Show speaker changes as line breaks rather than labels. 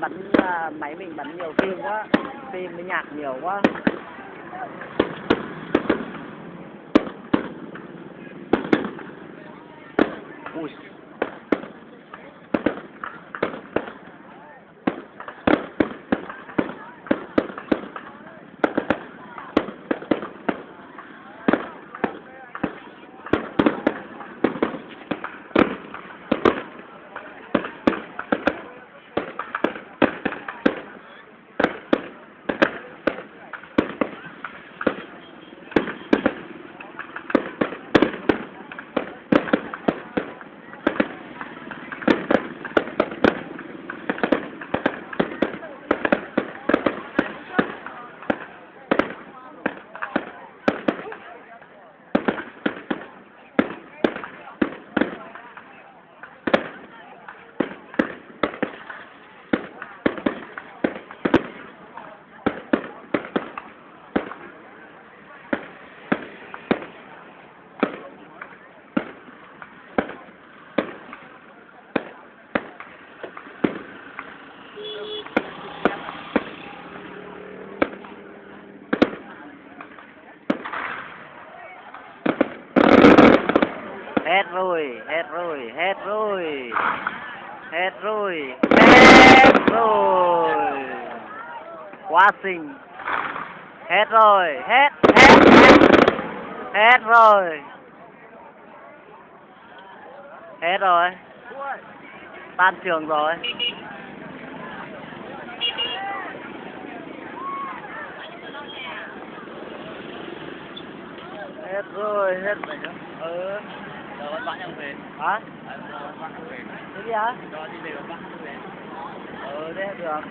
bắn máy mình bắn nhiều phim quá, phim với nhạc nhiều quá. Ui. Hết rồi, hết rồi, hết rồi, hết rồi, hết rồi, quá xinh, hết rồi, hết, hết rồi, hết rồi, tan trường rồi. Hết rồi, hết rồi.
Rồi bạn em về.
Hả?
Bạn về.
Cái gì hả?
Rồi đi về bạn về.
Thế được.